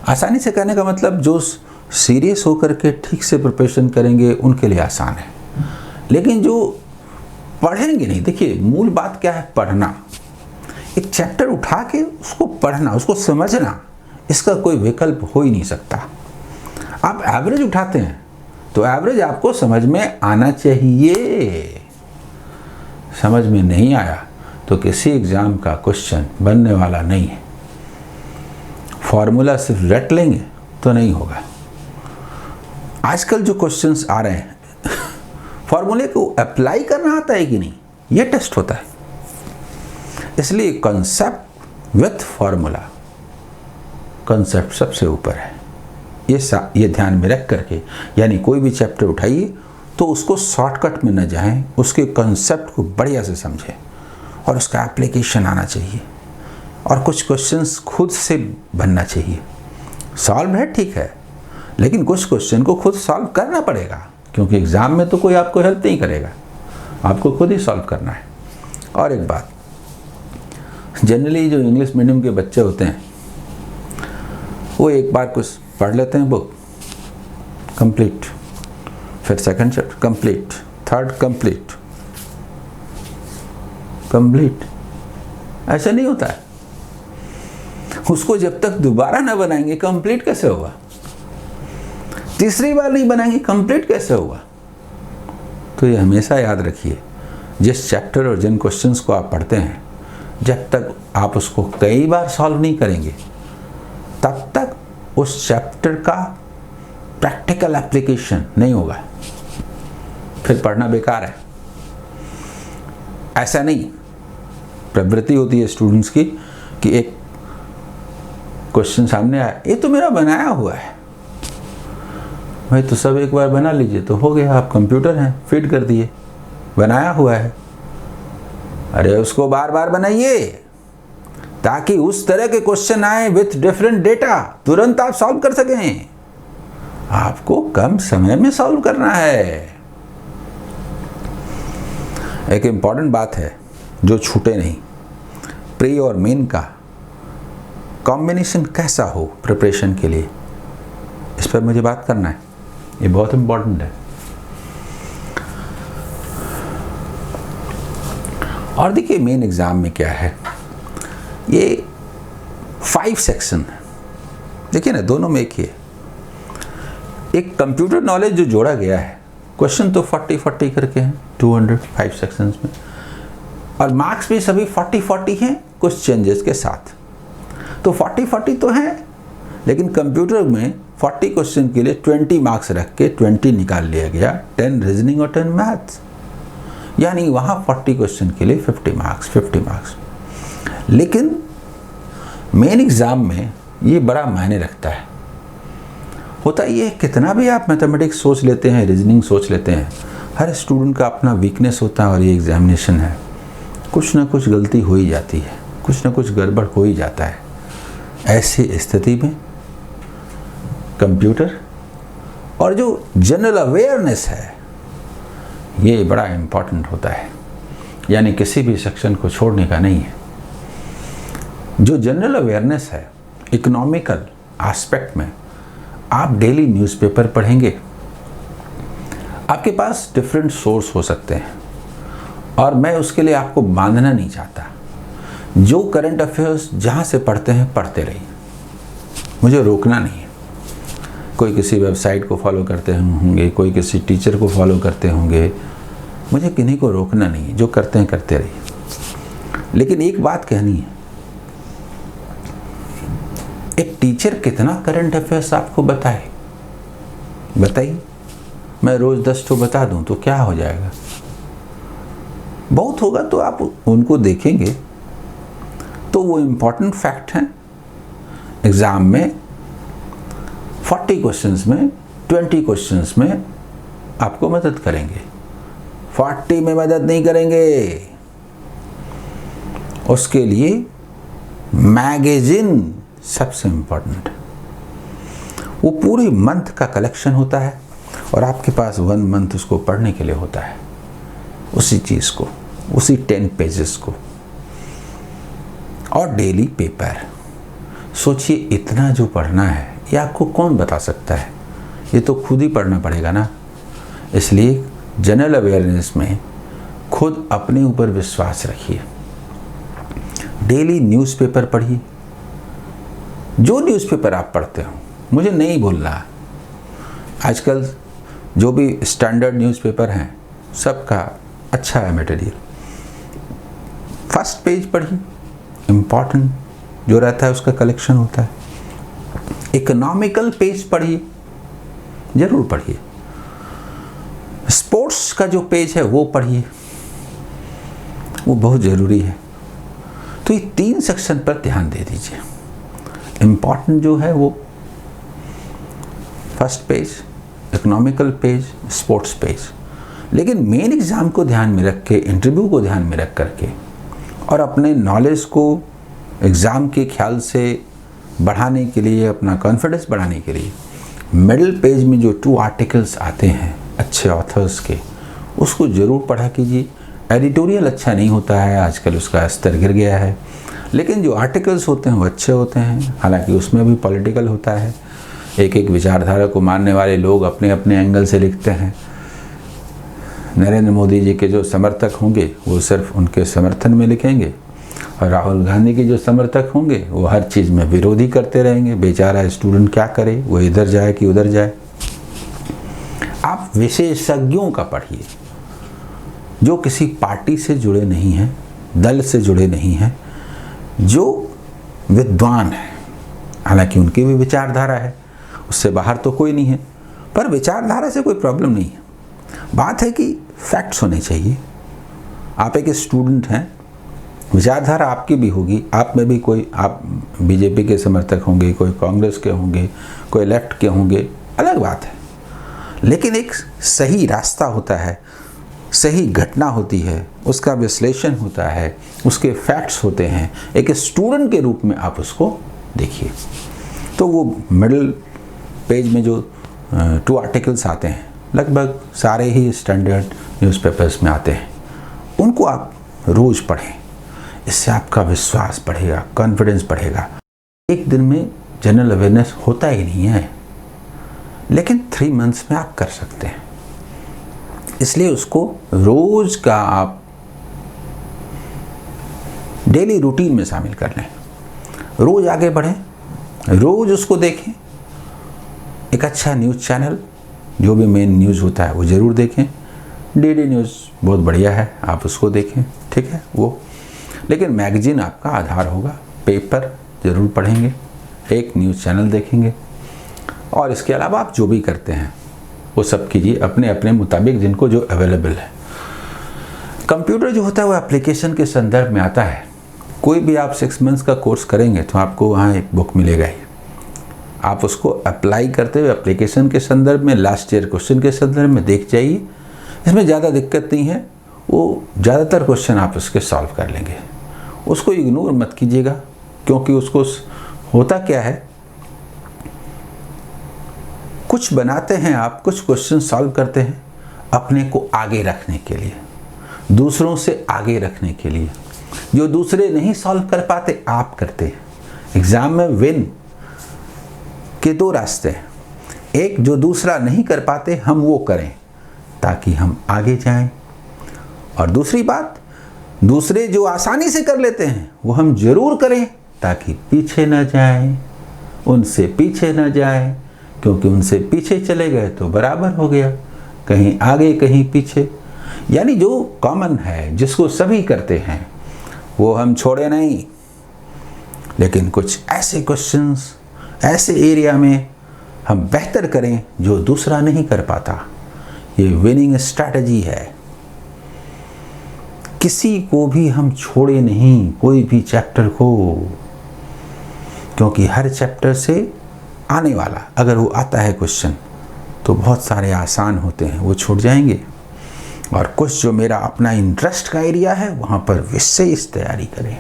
आसानी से करने का मतलब जो सीरियस होकर के ठीक से प्रिपरेशन करेंगे उनके लिए आसान है, लेकिन जो पढ़ेंगे नहीं, देखिए मूल बात क्या है, पढ़ना। एक चैप्टर उठा के उसको पढ़ना, उसको समझना, इसका कोई विकल्प हो ही नहीं सकता। आप एवरेज उठाते हैं तो एवरेज आपको समझ में आना चाहिए, समझ में नहीं आया तो किसी एग्ज़ाम का क्वेश्चन बनने वाला नहीं है। फॉर्मूला सिर्फ रट लेंगे तो नहीं होगा। आजकल जो क्वेश्चंस आ रहे हैं फॉर्मूले को अप्लाई करना आता है कि नहीं, ये टेस्ट होता है। इसलिए कॉन्सेप्ट विथ फॉर्मूला, कॉन्सेप्ट सबसे ऊपर है। ये ध्यान में रख करके, यानी कोई भी चैप्टर उठाइए तो उसको शॉर्टकट में न जाएं, उसके कॉन्सेप्ट को बढ़िया से समझें और उसका एप्लीकेशन आना चाहिए, और कुछ क्वेश्चंस खुद से बनना चाहिए। सॉल्व है ठीक है, लेकिन कुछ क्वेश्चन को खुद सॉल्व करना पड़ेगा, क्योंकि एग्ज़ाम में तो कोई आपको हेल्प नहीं करेगा, आपको खुद ही सॉल्व करना है। और एक बात, जनरली जो इंग्लिश मीडियम के बच्चे होते हैं वो एक बार कुछ पढ़ लेते हैं बुक, कंप्लीट, फिर second chapter complete, third complete, complete. ऐसा नहीं होता है। उसको जब तक दोबारा ना बनाएंगे कंप्लीट कैसे होगा? तीसरी बार नहीं बनाएंगे कंप्लीट कैसे होगा? तो ये हमेशा याद रखिए, जिस चैप्टर और जिन क्वेश्चंस को आप पढ़ते हैं, जब तक आप उसको कई बार सॉल्व नहीं करेंगे तब तक उस चैप्टर का प्रैक्टिकल एप्लीकेशन नहीं होगा, फिर पढ़ना बेकार है। ऐसा नहीं, प्रवृत्ति होती है स्टूडेंट्स की कि एक क्वेश्चन सामने आया, ये तो मेरा बनाया हुआ है। भाई तो सब एक बार बना लीजिए तो हो गया, आप कंप्यूटर हैं, फीड कर दिए, बनाया हुआ है। अरे उसको बार बार बनाइए ताकि उस तरह के क्वेश्चन आए विथ डिफरेंट डेटा, तुरंत आप सॉल्व कर सकें। आपको कम समय में सॉल्व करना है। एक इंपॉर्टेंट बात है जो छूटे नहीं, प्री और मेन का कॉम्बिनेशन कैसा हो प्रिपरेशन के लिए, इस पर मुझे बात करना है। ये बहुत इंपॉर्टेंट है। और देखिए मेन एग्जाम में क्या है, ये 5 सेक्शन है। देखिए ना, दोनों में एक ही है। एक कंप्यूटर नॉलेज जो जोड़ा गया है, क्वेश्चन तो 40-40 करके हैं 205 सेक्शंस में, और मार्क्स भी सभी 40-40 हैं कुछ चेंजेस के साथ। तो 40-40 तो हैं, लेकिन कंप्यूटर में 40 क्वेश्चन के लिए 20 मार्क्स रख के 20 निकाल लिया गया, 10 रीजनिंग और 10 मैथ्स। यानी वहाँ 40 क्वेश्चन के लिए 50 मार्क्स। लेकिन मेन एग्ज़ाम में ये बड़ा मायने रखता है। होता ये, कितना भी आप मैथमेटिक्स सोच लेते हैं, रीजनिंग सोच लेते हैं, हर स्टूडेंट का अपना वीकनेस होता है। और ये एग्जामिनेशन है, कुछ ना कुछ गलती हो ही जाती है, कुछ ना कुछ गड़बड़ हो ही जाता है। ऐसी स्थिति में कंप्यूटर और जो जनरल अवेयरनेस है, ये बड़ा इम्पॉर्टेंट होता है। यानी किसी भी सेक्शन को छोड़ने का नहीं है। जो जनरल अवेयरनेस है, इकोनॉमिकल एस्पेक्ट में आप डेली न्यूज़पेपर पढ़ेंगे, आपके पास डिफरेंट सोर्स हो सकते हैं, और मैं उसके लिए आपको बांधना नहीं चाहता। जो करंट अफेयर्स जहाँ से पढ़ते हैं पढ़ते रहिए, मुझे रोकना नहीं है। कोई किसी वेबसाइट को फॉलो करते होंगे, कोई किसी टीचर को फॉलो करते होंगे, मुझे किन्हीं को रोकना नहीं है। जो करते हैं करते रहिए। लेकिन एक बात कहनी है, एक टीचर कितना करंट अफेयर्स आपको बताइए। मैं रोज 10 तो बता दूं तो क्या हो जाएगा? बहुत होगा तो आप उनको देखेंगे तो वो इम्पॉर्टेंट फैक्ट हैं। एग्जाम में 40 क्वेश्चंस में 20 क्वेश्चंस में आपको मदद करेंगे, 40 में मदद नहीं करेंगे। उसके लिए मैगजीन सबसे इम्पोर्टेंट। वो पूरे मंथ का कलेक्शन होता है और आपके पास 1 मंथ उसको पढ़ने के लिए होता है, उसी चीज़ को, उसी 10 पेजेस को। और डेली पेपर। सोचिए, इतना जो पढ़ना है ये आपको कौन बता सकता है? ये तो खुद ही पढ़ना पड़ेगा ना। इसलिए जनरल अवेयरनेस में खुद अपने ऊपर विश्वास रखिए। डेली न्यूज़पेपर पढ़िए। जो न्यूज़पेपर आप पढ़ते हो, मुझे नहीं बोल रहा, आजकल जो भी स्टैंडर्ड न्यूज़पेपर हैं सबका अच्छा है मटेरियल। फर्स्ट पेज पढ़िए, इम्पॉर्टेंट जो रहता है उसका कलेक्शन होता है। इकोनॉमिकल पेज पढ़िए, जरूर पढ़िए। स्पोर्ट्स का जो पेज है वो पढ़िए, वो बहुत ज़रूरी है। तो ये 3 सेक्शन पर ध्यान दे दीजिए। इम्पॉर्टेंट जो है वो first page, economical page, sports page. लेकिन मेन एग्ज़ाम को ध्यान में रख के, इंटरव्यू को ध्यान में रख करके और अपने नॉलेज को एग्ज़ाम के ख्याल से बढ़ाने के लिए, अपना कॉन्फिडेंस बढ़ाने के लिए, मिडिल पेज में जो 2 आर्टिकल्स आते हैं अच्छे ऑथर्स के, उसको ज़रूर पढ़ा कीजिए। एडिटोरियल अच्छा नहीं होता है, आजकल उसका स्तर गिर गया है, लेकिन जो आर्टिकल्स होते हैं वो अच्छे होते हैं, हालांकि उसमें भी पॉलिटिकल होता है। एक एक विचारधारा को मानने वाले लोग अपने अपने एंगल से लिखते हैं। नरेंद्र मोदी जी के जो समर्थक होंगे वो सिर्फ उनके समर्थन में लिखेंगे, और राहुल गांधी के जो समर्थक होंगे वो हर चीज़ में विरोधी करते रहेंगे। बेचारा स्टूडेंट क्या करे, वो इधर जाए कि उधर जाए। आप विशेषज्ञों का पढ़िए, जो किसी पार्टी से जुड़े नहीं हैं, दल से जुड़े नहीं हैं, जो विद्वान है। हालांकि उनकी भी विचारधारा है, उससे बाहर तो कोई नहीं है, पर विचारधारा से कोई प्रॉब्लम नहीं है। बात है कि फैक्ट्स होने चाहिए। आप एक स्टूडेंट हैं, विचारधारा आपकी भी होगी, आप में भी कोई, आप बीजेपी के समर्थक होंगे, कोई कांग्रेस के होंगे, कोई लेफ्ट के होंगे, अलग बात है। लेकिन एक सही रास्ता होता है, सही घटना होती है, उसका विश्लेषण होता है, उसके फैक्ट्स होते हैं। एक स्टूडेंट के रूप में आप उसको देखिए। तो वो मिडिल पेज में जो 2 आर्टिकल्स आते हैं, लगभग सारे ही स्टैंडर्ड न्यूज़पेपर्स में आते हैं, उनको आप रोज़ पढ़ें। इससे आपका विश्वास बढ़ेगा, कॉन्फिडेंस बढ़ेगा। एक दिन में जनरल अवेयरनेस होता ही नहीं है, लेकिन 3 मंथ्स में आप कर सकते हैं। इसलिए उसको रोज का आप डेली रूटीन में शामिल कर लें। रोज आगे बढ़ें, रोज उसको देखें। एक अच्छा न्यूज़ चैनल, जो भी मेन न्यूज़ होता है वो ज़रूर देखें। डीडी न्यूज़ बहुत बढ़िया है, आप उसको देखें, ठीक है वो। लेकिन मैगजीन आपका आधार होगा। पेपर ज़रूर पढ़ेंगे, एक न्यूज़ चैनल देखेंगे, और इसके अलावा आप जो भी करते हैं वो सब कीजिए अपने अपने मुताबिक, जिनको जो अवेलेबल है। कंप्यूटर जो होता है वो एप्लीकेशन के संदर्भ में आता है। कोई भी आप 6 मंथ्स का कोर्स करेंगे तो आपको वहाँ एक बुक मिलेगा ही, आप उसको अप्लाई करते हुए एप्लीकेशन के संदर्भ में, लास्ट ईयर क्वेश्चन के संदर्भ में देख जाइए। इसमें ज़्यादा दिक्कत नहीं है, वो ज़्यादातर क्वेश्चन आप उसके सॉल्व कर लेंगे। उसको इग्नोर मत कीजिएगा, क्योंकि उसको होता क्या है, कुछ बनाते हैं आप, कुछ क्वेश्चन सॉल्व करते हैं अपने को आगे रखने के लिए, दूसरों से आगे रखने के लिए। जो दूसरे नहीं सॉल्व कर पाते आप करते हैं। एग्जाम में विन के 2 रास्ते हैं, एक जो दूसरा नहीं कर पाते हम वो करें ताकि हम आगे जाएं, और दूसरी बात, दूसरे जो आसानी से कर लेते हैं वो हम जरूर करें ताकि पीछे न जाएं, उनसे पीछे न जाएं, क्योंकि उनसे पीछे चले गए तो बराबर हो गया, कहीं आगे कहीं पीछे। यानी जो कॉमन है, जिसको सभी करते हैं, वो हम छोड़े नहीं। लेकिन कुछ ऐसे क्वेश्चंस, ऐसे एरिया में हम बेहतर करें जो दूसरा नहीं कर पाता। ये विनिंग स्ट्रैटेजी है। किसी को भी हम छोड़े नहीं, कोई भी चैप्टर को, क्योंकि हर चैप्टर से आने वाला, अगर वो आता है क्वेश्चन, तो बहुत सारे आसान होते हैं, वो छूट जाएंगे। और कुछ जो मेरा अपना इंटरेस्ट का एरिया है, वहाँ पर विशेष तैयारी करें।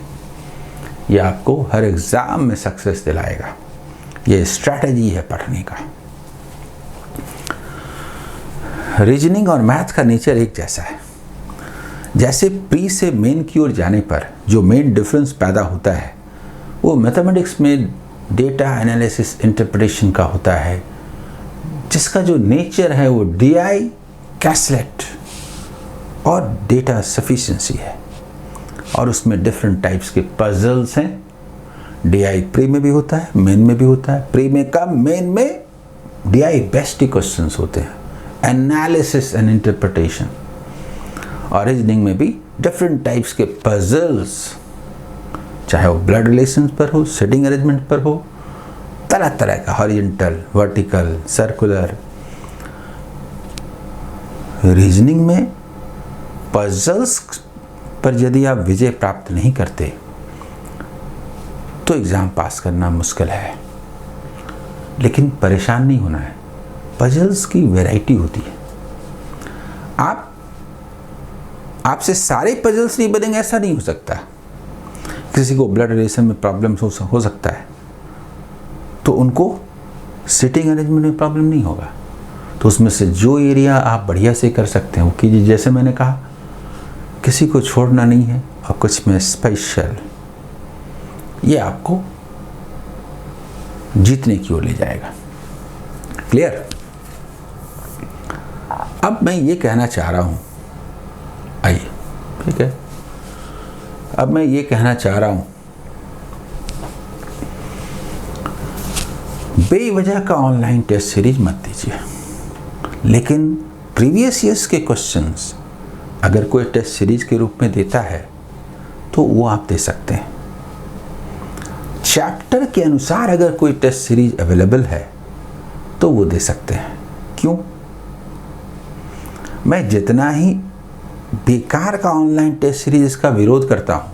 ये आपको हर एग्ज़ाम में सक्सेस दिलाएगा। ये स्ट्रैटेजी है पढ़ने का। रीजनिंग और मैथ का नेचर एक जैसा है। जैसे प्री से मेन की ओर जाने पर जो मेन डिफरेंस पैदा होता है, वो मैथमेटिक्स में डेटा एनालिसिस इंटरप्रिटेशन का होता है, जिसका जो नेचर है वो DI कैसलेट और डेटा सफिशिएंसी है। और उसमें डिफरेंट टाइप्स के पजल्स हैं। DI प्री में भी होता है, मेन में भी होता है। प्री में कम, मेन में DI बेस्ट क्वेश्चंस होते हैं, एनालिसिस एंड इंटरप्रिटेशन। और रीजनिंग में भी डिफरेंट टाइप्स के पजल्स, चाहे वो ब्लड रिलेशंस पर हो, सिटिंग अरेंजमेंट पर हो, तरह तरह का, हॉरिजॉन्टल, वर्टिकल, सर्कुलर। रीजनिंग में पजल्स पर यदि आप विजय प्राप्त नहीं करते तो एग्जाम पास करना मुश्किल है। लेकिन परेशान नहीं होना है, पजल्स की वैरायटी होती है। आपसे सारे पजल्स नहीं बनेंगे ऐसा नहीं हो सकता। किसी को ब्लड रिलेशन में प्रॉब्लम हो सकता है, तो उनको सिटिंग अरेंजमेंट में प्रॉब्लम नहीं होगा। तो उसमें से जो एरिया आप बढ़िया से कर सकते हैं वो कीजिए। जैसे मैंने कहा, किसी को छोड़ना नहीं है, और कुछ में स्पेशल ये आपको जीतने की ओर ले जाएगा। क्लियर? अब मैं ये कहना चाह रहा हूं, आइए, ठीक है, अब मैं ये कहना चाह रहा हूं, बेवजह का ऑनलाइन टेस्ट सीरीज मत दीजिए, लेकिन प्रीवियस ईयर्स के क्वेश्चंस अगर कोई टेस्ट सीरीज के रूप में देता है तो वो आप दे सकते हैं। चैप्टर के अनुसार अगर कोई टेस्ट सीरीज अवेलेबल है तो वो दे सकते हैं। क्यों? मैं जितना ही बेकार का ऑनलाइन टेस्ट सीरीज का विरोध करता हूं,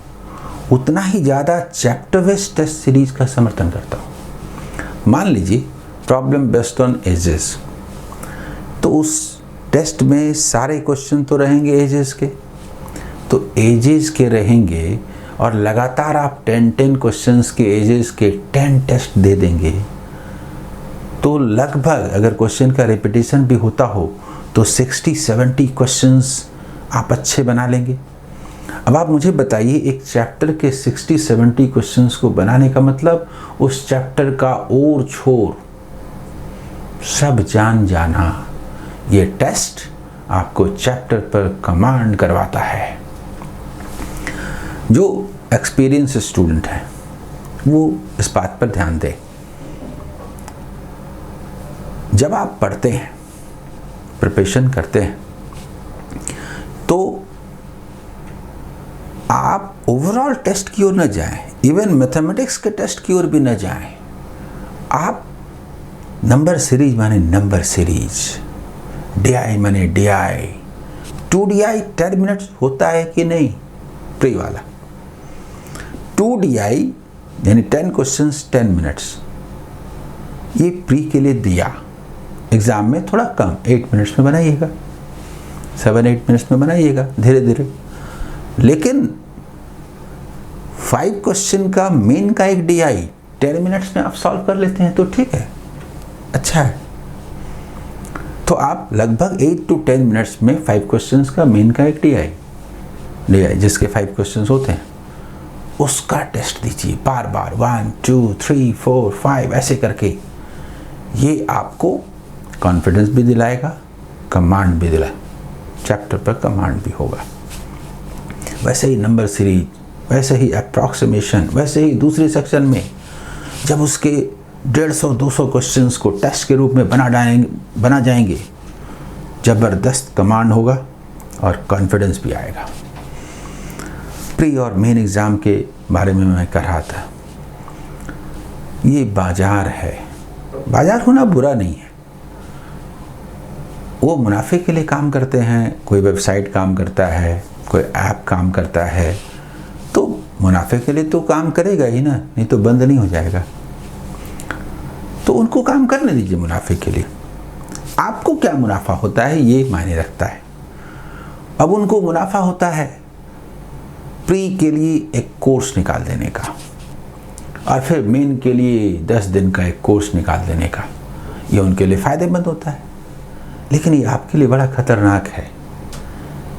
उतना ही ज़्यादा चैप्टर वाइज टेस्ट सीरीज का समर्थन करता हूं। मान लीजिए प्रॉब्लम बेस्ड ऑन एजेस, तो उस टेस्ट में सारे क्वेश्चन तो रहेंगे एजेस के, तो एजेस के रहेंगे और लगातार आप 10 क्वेश्चंस के एजेस के 10 टेस्ट दे देंगे, तो लगभग अगर क्वेश्चन का रिपीटिशन भी होता हो तो 60-70 क्वेश्चंस आप अच्छे बना लेंगे। अब आप मुझे बताइए, एक चैप्टर के 60-70 क्वेश्चंस को बनाने का मतलब उस चैप्टर का ओर छोर सब जान जाना। ये टेस्ट आपको चैप्टर पर कमांड करवाता है। जो एक्सपीरियंस स्टूडेंट है वो इस बात पर ध्यान दें, जब आप पढ़ते हैं, प्रिपरेशन करते हैं, तो आप ओवरऑल टेस्ट की ओर न जाएं, इवन मैथमेटिक्स के टेस्ट की ओर भी न जाएं। आप नंबर सीरीज माने नंबर सीरीज, DI माने DI, 2DI 10 मिनट्स होता है कि नहीं, प्री वाला 2DI यानी 10 क्वेश्चंस 10 मिनट्स, ये प्री के लिए दिया। एग्जाम में थोड़ा कम 8 मिनट्स में बनाइएगा, 7-8 मिनट्स में बनाइएगा धीरे धीरे। लेकिन 5 क्वेश्चन का मेन का एक DI 10 मिनट्स में आप सॉल्व कर लेते हैं तो ठीक है, अच्छा है। तो आप लगभग 8 to 10 मिनट्स में 5 क्वेश्चंस का मेन का एक DI जिसके 5 क्वेश्चंस होते हैं, उसका टेस्ट दीजिए बार बार, 1 2 3 4 5 ऐसे करके। ये आपको कॉन्फिडेंस भी दिलाएगा, कमांड भी दिलाए, चैप्टर पर कमांड भी होगा। वैसे ही नंबर सीरीज, वैसे ही अप्रॉक्सीमेशन, वैसे ही दूसरे सेक्शन में जब उसके 150-200 क्वेश्चंस को टेस्ट के रूप में बना जाएंगे, ज़बरदस्त कमांड होगा और कॉन्फिडेंस भी आएगा। प्री और मेन एग्ज़ाम के बारे में मैं कह रहा था, ये बाजार है, बाजार होना बुरा नहीं है, वो मुनाफे के लिए काम करते हैं। कोई वेबसाइट काम करता है, कोई ऐप काम करता है, तो मुनाफे के लिए तो काम करेगा ही ना, नहीं तो बंद नहीं हो जाएगा। तो उनको काम करने दीजिए मुनाफे के लिए। आपको क्या मुनाफा होता है ये मायने रखता है। अब उनको मुनाफा होता है प्री के लिए एक कोर्स निकाल देने का और फिर मेन के लिए 10 दिन का एक कोर्स निकाल देने का, ये उनके लिए फ़ायदेमंद होता है। लेकिन ये आपके लिए बड़ा खतरनाक है।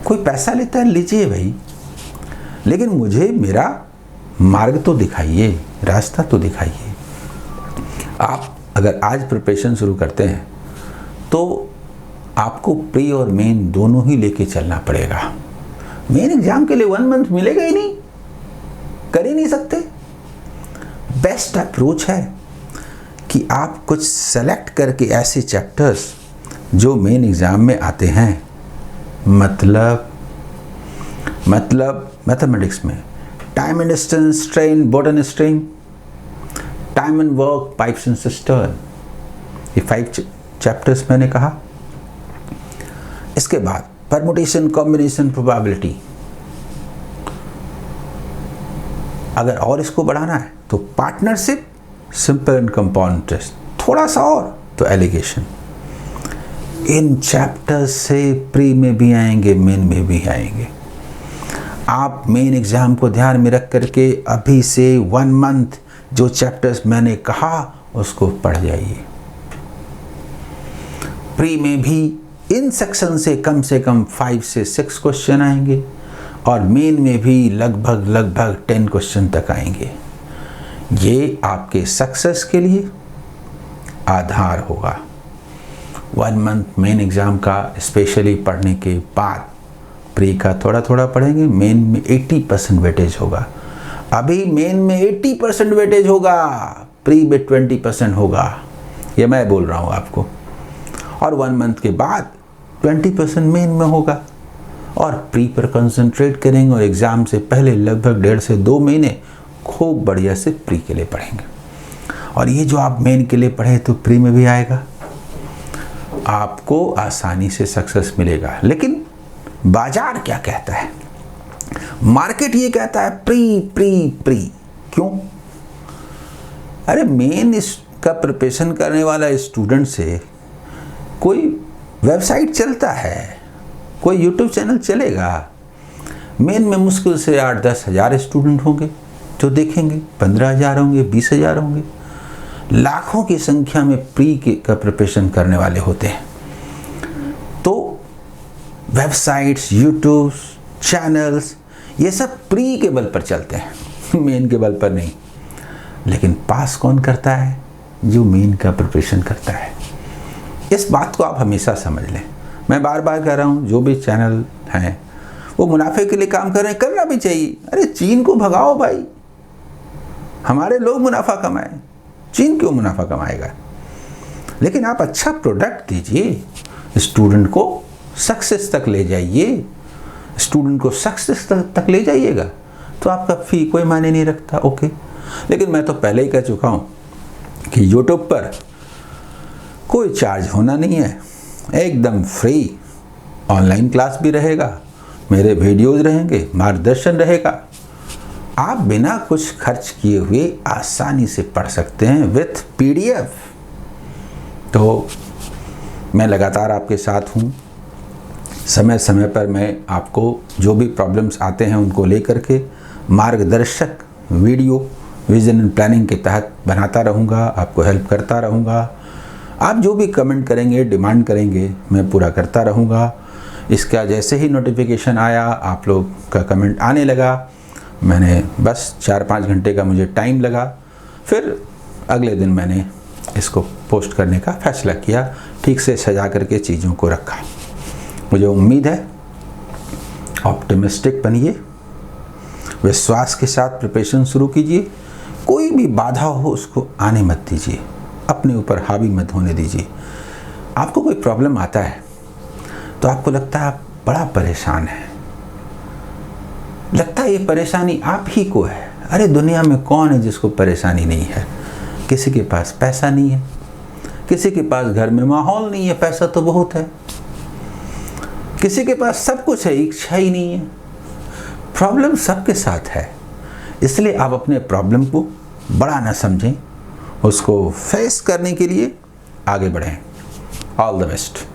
कोई पैसा लेता है, लीजिए भाई, लेकिन मुझे मेरा मार्ग तो दिखाइए, रास्ता तो दिखाइए। आप अगर आज प्रिपरेशन शुरू करते हैं तो आपको प्री और मेन दोनों ही लेके चलना पड़ेगा। मेन एग्जाम के लिए 1 मंथ मिलेगा ही नहीं, कर ही नहीं सकते। बेस्ट अप्रोच है कि आप कुछ सेलेक्ट करके ऐसे चैप्टर्स जो मेन एग्जाम में आते हैं, मतलब मैथमेटिक्स में time and distance, strain, Borden stream, time and work, pipes and cistern, ये 5 चैप्टर्स मैंने कहा। इसके बाद परमुटेशन, कॉम्बिनेशन, प्रोबेबिलिटी। अगर और इसको बढ़ाना है तो partnership, simple and compound interest, थोड़ा सा और तो एलिगेशन। इन चैप्टर्स से प्री में भी आएंगे, मेन में भी आएंगे। आप मेन एग्जाम को ध्यान में रख करके अभी से 1 मंथ जो चैप्टर्स मैंने कहा उसको पढ़ जाइए। प्री में भी इन सेक्शन से कम 5 से 6 क्वेश्चन आएंगे और मेन में भी लगभग 10 क्वेश्चन तक आएंगे। ये आपके सक्सेस के लिए आधार होगा। 1 मंथ मेन एग्ज़ाम का स्पेशली पढ़ने के बाद प्री का थोड़ा थोड़ा पढ़ेंगे। मेन में 80% वेटेज होगा। अभी मेन में 80% वेटेज होगा, प्री में 20% होगा, ये मैं बोल रहा हूँ आपको। और 1 मंथ के बाद 20% मेन में होगा और प्री पर कंसंट्रेट करेंगे और एग्ज़ाम से पहले लगभग 1.5 से 2 महीने खूब बढ़िया से प्री के लिए पढ़ेंगे। और ये जो आप मेन के लिए पढ़े तो प्री में भी आएगा, आपको आसानी से सक्सेस मिलेगा। लेकिन बाजार क्या कहता है? मार्केट ये कहता है प्री प्री प्री। क्यों? अरे मेन इसका प्रिपरेशन करने वाला स्टूडेंट से कोई वेबसाइट चलता है, कोई यूट्यूब चैनल चलेगा? मेन में मुश्किल से 8-10 हज़ार स्टूडेंट होंगे जो देखेंगे, 15,000 होंगे, 20,000 होंगे, लाखों की संख्या में प्री का प्रिपरेशन करने वाले होते हैं। तो वेबसाइट्स, यूट्यूब चैनल्स, ये सब प्री के बल पर चलते हैं, मेन के बल पर नहीं। लेकिन पास कौन करता है? जो मेन का प्रिपरेशन करता है। इस बात को आप हमेशा समझ लें। मैं बार बार कह रहा हूँ, जो भी चैनल हैं वो मुनाफे के लिए काम कर रहे हैं, करना भी चाहिए। अरे चीन को भगाओ भाई, हमारे लोग मुनाफा कमाएं, चीन क्यों मुनाफा कमाएगा? लेकिन आप अच्छा प्रोडक्ट दीजिए, स्टूडेंट को सक्सेस तक ले जाइए। स्टूडेंट को सक्सेस तक ले जाइएगा तो आपका फ़ी कोई मायने नहीं रखता। ओके, लेकिन मैं तो पहले ही कह चुका हूँ कि यूट्यूब पर कोई चार्ज होना नहीं है, एकदम फ्री। ऑनलाइन क्लास भी रहेगा, मेरे वीडियोज़ रहेंगे, मार्गदर्शन रहेगा। आप बिना कुछ खर्च किए हुए आसानी से पढ़ सकते हैं विथ PDF। तो मैं लगातार आपके साथ हूँ। समय समय पर मैं आपको जो भी प्रॉब्लम्स आते हैं उनको लेकर के मार्गदर्शक वीडियो विजन एंड प्लानिंग के तहत बनाता रहूँगा, आपको हेल्प करता रहूँगा। आप जो भी कमेंट करेंगे, डिमांड करेंगे, मैं पूरा करता रहूँगा। इसका जैसे ही नोटिफिकेशन आया, आप लोग का कमेंट आने लगा, मैंने बस 4-5 घंटे का मुझे टाइम लगा, फिर अगले दिन मैंने इसको पोस्ट करने का फैसला किया, ठीक से सजा करके चीज़ों को रखा। मुझे उम्मीद है ऑप्टिमिस्टिक बनिए, विश्वास के साथ प्रिपरेशन शुरू कीजिए। कोई भी बाधा हो उसको आने मत दीजिए, अपने ऊपर हावी मत होने दीजिए। आपको कोई प्रॉब्लम आता है तो आपको लगता है आप बड़ा परेशान है, लगता है ये परेशानी आप ही को है। अरे दुनिया में कौन है जिसको परेशानी नहीं है? किसी के पास पैसा नहीं है, किसी के पास घर में माहौल नहीं है, पैसा तो बहुत है। किसी के पास सब कुछ है, इच्छा ही नहीं है। प्रॉब्लम सबके साथ है। इसलिए आप अपने प्रॉब्लम को बड़ा ना समझें, उसको फेस करने के लिए आगे बढ़ें। All the best.